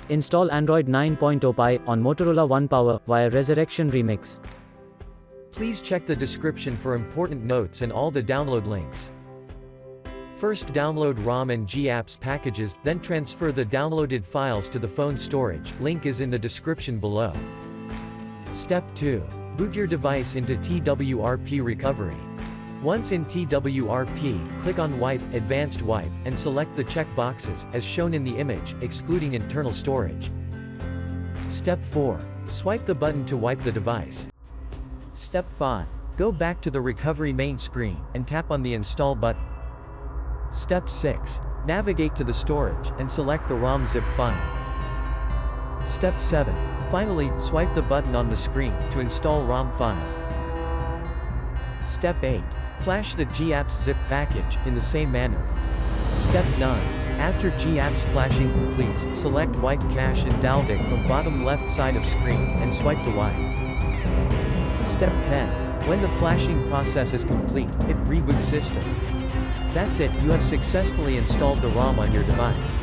Install Android 9.0 Pie on Motorola One Power via Resurrection Remix. Please check the description for important notes and all the download links. First download ROM and GApps packages, then transfer the downloaded files to the phone storage, link is in the description below. Step 2. Boot your device into TWRP recovery. Once in TWRP, click on Wipe, Advanced Wipe, and select the check boxes, as shown in the image, excluding internal storage. Step 4. Swipe the button to wipe the device. Step 5. Go back to the recovery main screen, and tap on the Install button. Step 6. Navigate to the storage, and select the ROM zip file. Step 7. Finally, swipe the button on the screen, to install ROM file. Step 8. Flash the GApps zip package, in the same manner. Step 9. After GApps flashing completes, select Wipe Cache and Dalvik from bottom left side of screen, and swipe to wipe. Step 10. When the flashing process is complete, hit Reboot System. That's it, you have successfully installed the ROM on your device.